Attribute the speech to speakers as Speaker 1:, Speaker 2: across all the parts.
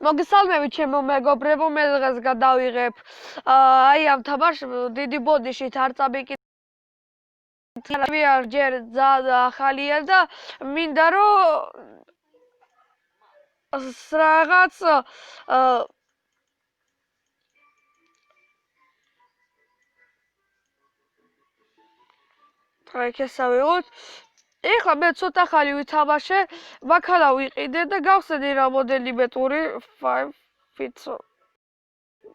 Speaker 1: მოგესალმებით ჩემო მეგობრებო, მე დღეს გადავიღებ აი ამ თამაშს დიდი ბოდიშით არ წაბიკითხე არ ჯერ ახალია და მინდა რომ რაღაც ტრეკესავიღოთ. ეხლა მე ცოტა ხანი ვითამაშე, მაქალა ვიყიდე და გავხსენე რამოდენიმე ტური 5 fits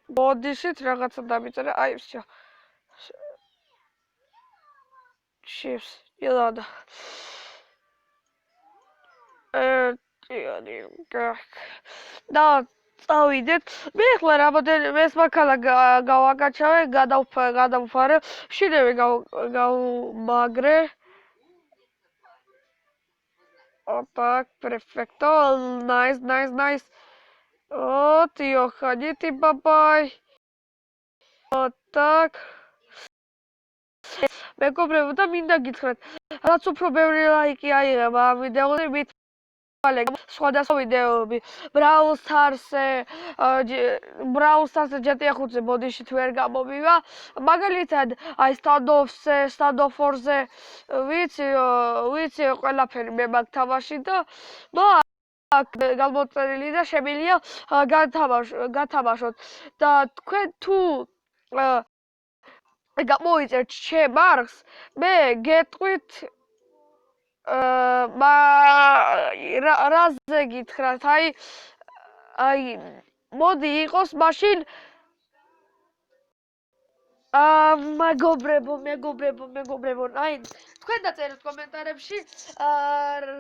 Speaker 1: ბოდიშით რაღაცა დამიწერე, აი всё. Shifts, ილადა. და წავიდეთ. მე ახლა რამოდენიმე ეს მაქალა გავაკაჩავე, გადავფარე, შინები გავმაგრე. Так, перфекто, nice. Вот, Йоханите, бабай. Вот так. მეგობრებო და მინდა გითხრათ, რაც უფრო ბევრი ლაიკი აიღება ამ ვიდეოზე, მით სხვადასხვა ვიდეოები. Brawl Stars-ზე GTA 5-ზე ბოდიშით ვერ გამომივა. მაგალითად, აი Stand of War-ზე ვიცი ყველაფერი მე მაგ თამაში და აქ გამოწერილი და შემიძლია გათამაშოთ. და თქვენ თუ გამოიწერთ ჩემ არხს, მე გეტყვით რაზე გითხრათ, აი მოდი იყოს მაშინ მეგობრებო, აი თქვენ დაწერეთ კომენტარებში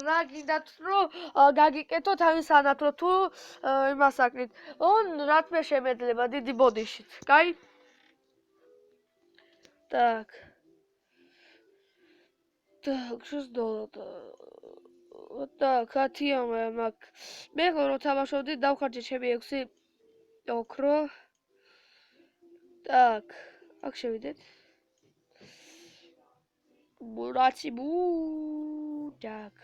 Speaker 1: რა გინდათ რომ გაგიკეთოთ ამის სანათლო თუ იმას აკრით. რაც მე შემეძლება დიდი ბოდიშით. კაი? Так. Так, что сделать-то? Вот так, хотел я мак. მე ხო რომ თამაშობდი, დავხარჯე ჩემი 6 ოქრო. Так, აქ შევიდეთ. Так.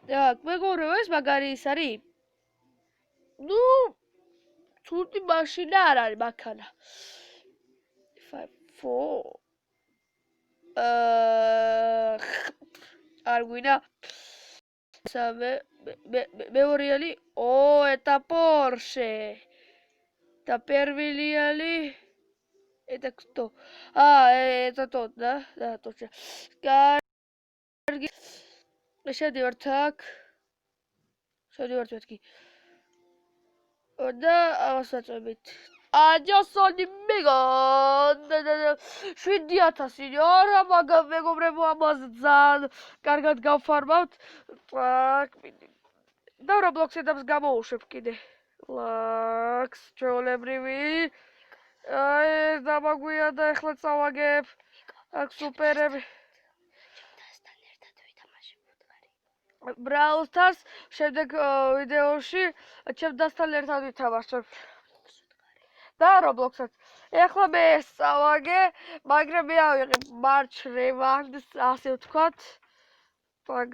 Speaker 1: Так, მეგობრებო, ეს მაგარი ის არის? ნუ, ცუდი მაშინა არ არის მაქანა. 5 4 არ გვინა მეორიალი это Porsche. Да первiliali это кто? Это тот, да? Да, точно. Карги. Шедивар так. Шедивар тетки. Да, авасაწებით. აჯოსონი მეგო. 7000 არა, მაგრამ მეგობრებო, ამაზე ძალიან კარგად გავფარმავთ. Так, და Roblox-ზე დაბს გამოუშვებ კიდე. ლაქს, ჩვეულებრივი. აი, დამაგვია და ეხლა წავაგებ. აქ სუპერები. Brawl Stars შემდეგ ვიდეოში ჩემთან ერთად ვითამაშებ. და Roblox-ად. ეხლა მე ეს წავაგე, მაგრამ მე ავიღებ March Revans, ასე ვთქვათ.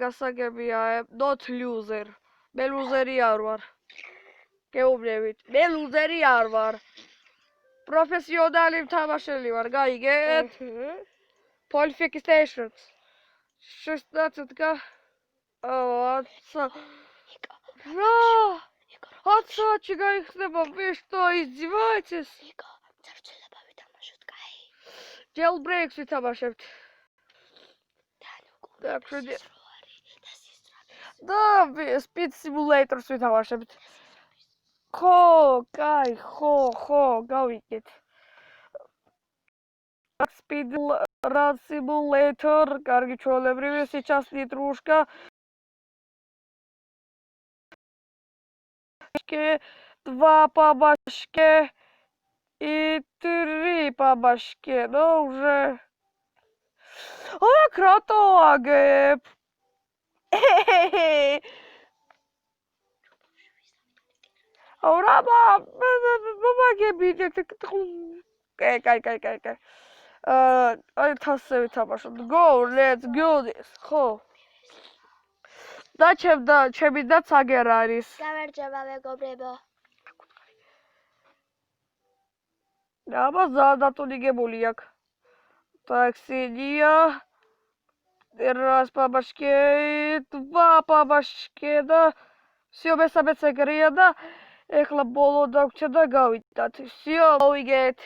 Speaker 1: გასაგებია, not loser. მე ლუზერი არ ვარ. გეუბნებით, მე ლუზერი არ ვარ. პროფესიონალი მთამაშელი ვარ, გაიგეთ? Qualifications. 16-га. Отца, გაიხსნება, вы что, издеваетесь?
Speaker 2: ძარცველება ვითამაშოთ, კაი?
Speaker 1: Jailbreaks ვითამაშებთ. და Speed Simulator-ს ვითამაშებთ. ხო, კაი, ხო, გავიგეთ. Speed Run Simulator, კარგი ჩვეულებრივი, сейчас Nitrушка. 2 по башке и 3 по башке, ну уже. Кратоагеп. Аурама, помогите. Кай. აი თასე ვითამაშოთ. Go, let's go this. ხო. და ჩემი და ცაგერ არის.
Speaker 2: გამარჯობა მეგობრებო.
Speaker 1: აბა ზადატუნიგებული აქვს. Так, Ксения. Раз папашке, два папашке და всё მესამეც ეგრეა და ეხლა ბოლო დაგვრჩა და გავიტათ. всё, მოვიგეთ.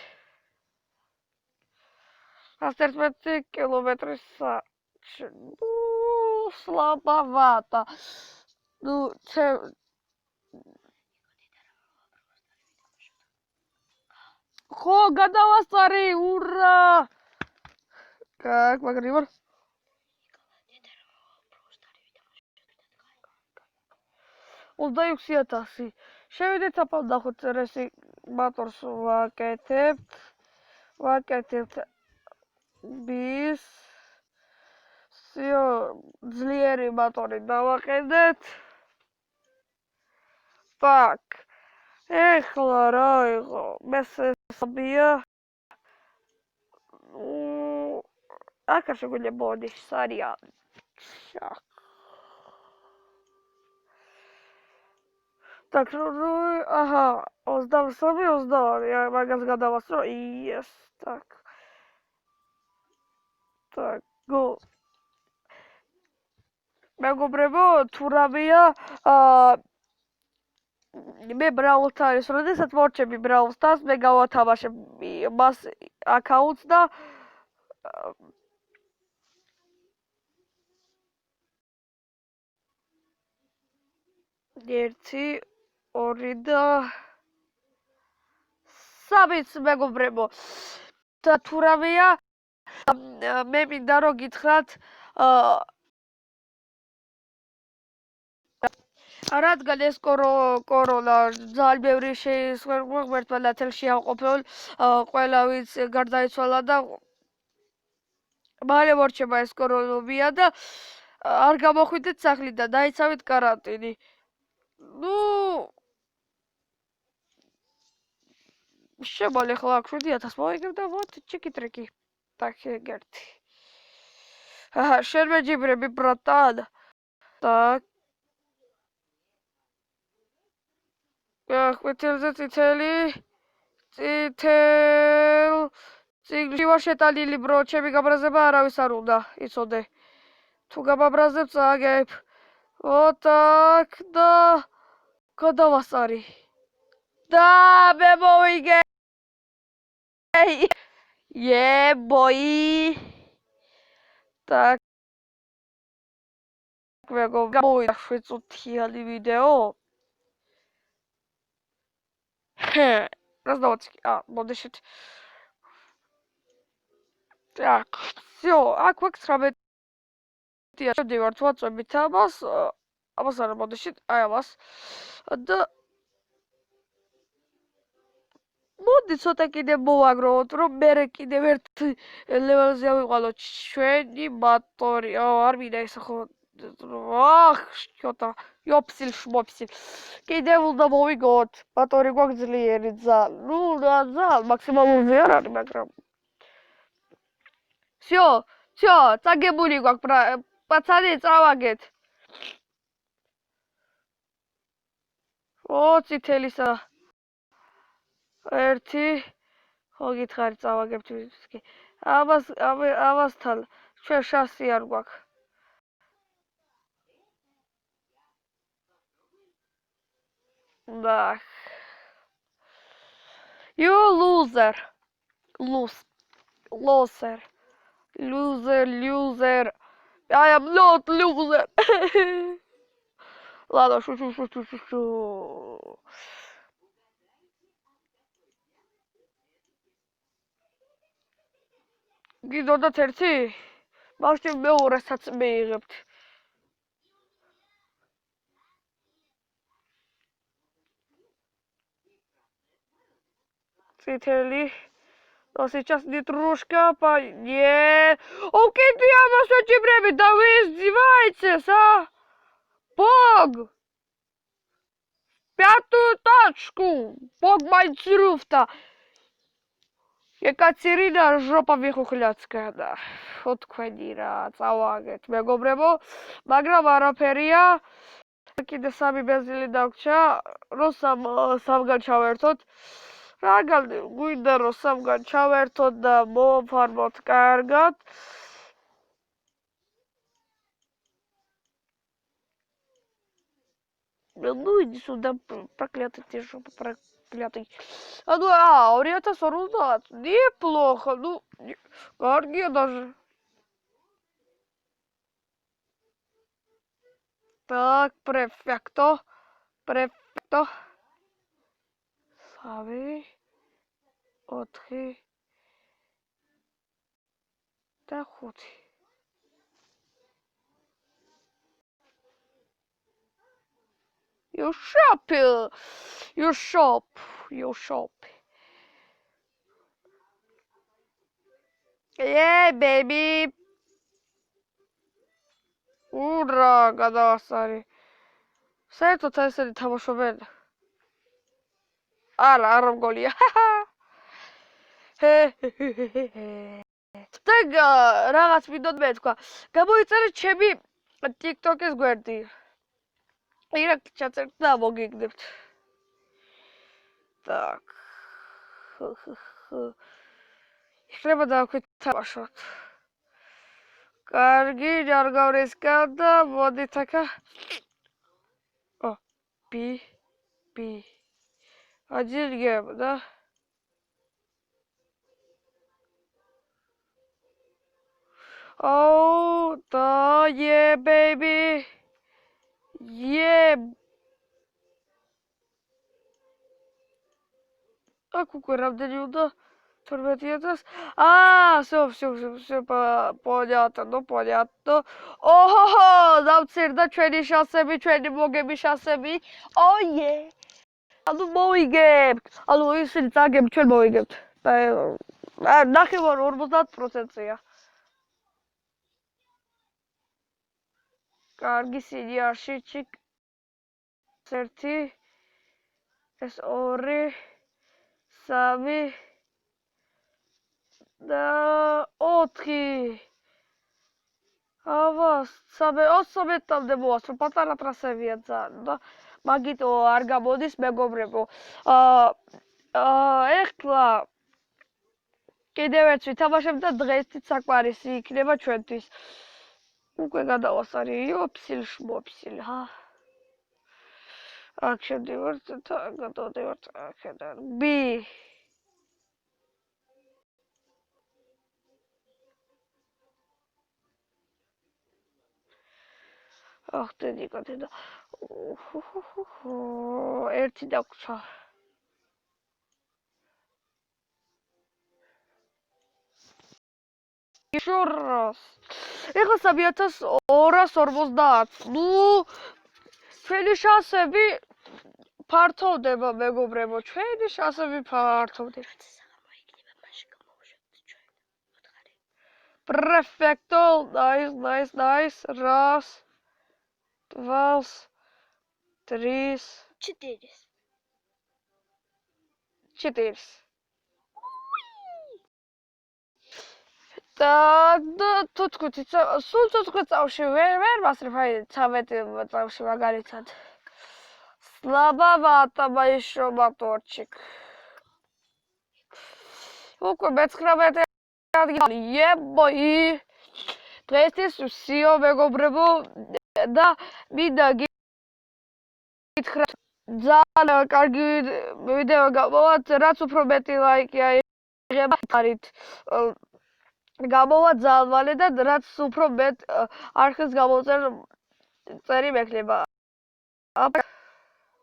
Speaker 1: 111 კილომეტრის საათში. слабовато. ხო, გადავასწარი, ура! Как, მაგრივარ? Узда육 6,000. შევიდეთ აფალ ნახოთ რესი მოტორს ვაკეთებთ. bis. всё, ძლიერი მოტორი დავაყენეთ. так. ეხლა რა იყო? მესამეა. აქ შეგვიძლია ბოდიში სარიანი. Так, ага, 23-22, მაგას გადავასწრო, yes, так. Так, go. მეგობრებო, თუ რამეა, მე Brawl Stars, როდესაც მორჩები Brawl Stars, მე გავათამაშებ მას აკაუნტს და ერთი, ორი და სამიც მეგობრებო. და თუ რამეა, მე მინდა რომ გითხრათ, რადგან ეს კორონა ძალიან ბევრი ღმერთმა ნათელში ავყოფილ, ყველა ვინც გარდაიცვალა და მალე მორჩება ეს კორონავია და არ გამოხვიდეთ სახლიდან, დაიცავით каранტინი. შემალე ახლა 7,000 მოვიგებ და вот чики-трики. Так, ერთი. შენ მეჯიბრები, братан. Так. ყვითელზე წითელი წიგნში ვარ შეტანილი bro, ჩემი გაბრაზება არავის არ უნდა იცოდე. თუ გამაბრაზებ წააგებ. вот так და გადავასწარი. და მე მოვიგე. yeah boy. так. მოვიდა 7 წუთიანი ვიდეო. раздавать. მოდეშეთ. так, всё, აქ ვაკ 19-ია შევდივართ ვაწვევით ამას არა მოდეშეთ, აი ამას და მოდი ცოტა კიდე მოვაგროვოთ, რომ მე კიდევ ერთ ლეველზე ავიყალოთ ჩვენი მოტორი. არ მინდა ეს ხო что-то ёпсиль шмопсиль. კიდევ უნდა მოვიგოთ. მოტორი გვაქვს ძლიერი ძალიან. ძალიან მაქსიმალურზე არ არის, მაგრამ всё, წაგებული გვაქვს, პაცანი, წავაგეთ. წითელისა ერთი ხო გითხარი წავაგებთ ვისკი. ამასთან ჩვენ შასი არ გვაქვს. Да. You loser. Loser. I am not loser. ладно, шучу. გინდოდათ ერთი? მაშინ მეორესაც მიიღებთ. Цветели. Но сейчас не трушка, нет. Окей, ты вас очень время, да вы издеваетесь, а? Бог! 5-ю тачку! Бог майнцруфта! ეკაცირი და ჟოპა ვიხუხლაცკა და ხო თქვენი რა წავაგეთ მეგობრებო მაგრამ არაფერია კიდე სამი ბენზინი დაგვრჩა რომ სამგან ჩავერთოთ რა გვინდა რომ სამგან ჩავერთოთ და მოვაფარმოთ კარგად ну иди сюда проклятый ты жопа проклятый а ну 2050 неплохо ну карги даже так префекто Sabe, oთხი და ხუთი. You shop. Yeah, baby. Ურა, გადავასწარი. საერთოდ ესეთი თამაშობენ. არა, არ მგონია. და რაღაც ვიდოდ მე თქვა. გამოიწერე ჩემი TikTok-ის გვერდი. Ирак чатер да მოგიგდებთ. Так. Ეხლება დავქვით თამაშოთ. კარგი, ჯარგავრისკენ და მოდით აქა. B. Один гем, да? Oh, да, yeah, baby. Yeah. Какой равный удо? 12 все, понятно. Ого, დავწერდა ჩვენი შანსები, ჩვენი მოგების შანსები. Oh yeah. ანუ მოვიგებთ. ანუ ისინი წაგებთ, ჩვენ მოვიგებთ. და ნახევარ 50%-ია. კარგი სინიარში ჩიკ. ერთი ეს 2 3 და 4 ავას 13-მდე მოვასწრო პატარა ტრასებია ძალიან და მაგიტო არ გამოდის მეგობრებო ეხლა კიდევ ერთ ვითამაშებ და დღეისთვის საკმარისი იქნება ჩვენთვის უკვე გადავასწარი ოფსილ აქ შევდივართ და გადავდივართ აქედან B Ах ты никогда. ერთი დაგვრჩა. Еще раз. ეხლა 3250. Ну, ჩვენი შანსები ფართოვდება, მეგობრებო, ჩვენი შანსები ფართოვდება. Perfecto, nice. Раз. 2, 3, 4. და თუ თქვით, სულ ცოცხლ წავში ვერ მასრებ, აი 13 წავში მაგალითად. Слабовато еще моторчик. უკვე მე-19 ადგილი. Ебой. დღეისთვის всё, მეგობრებო. და მინდა გითხრათ ძალიან კარგი ვიდეო გამოვათ რაც უფრო მეტი ლაიკი აიღება ხარით გამოვა ძალიან მალე და რაც უფრო მეტ არხის გამოვწერ წერი მექნება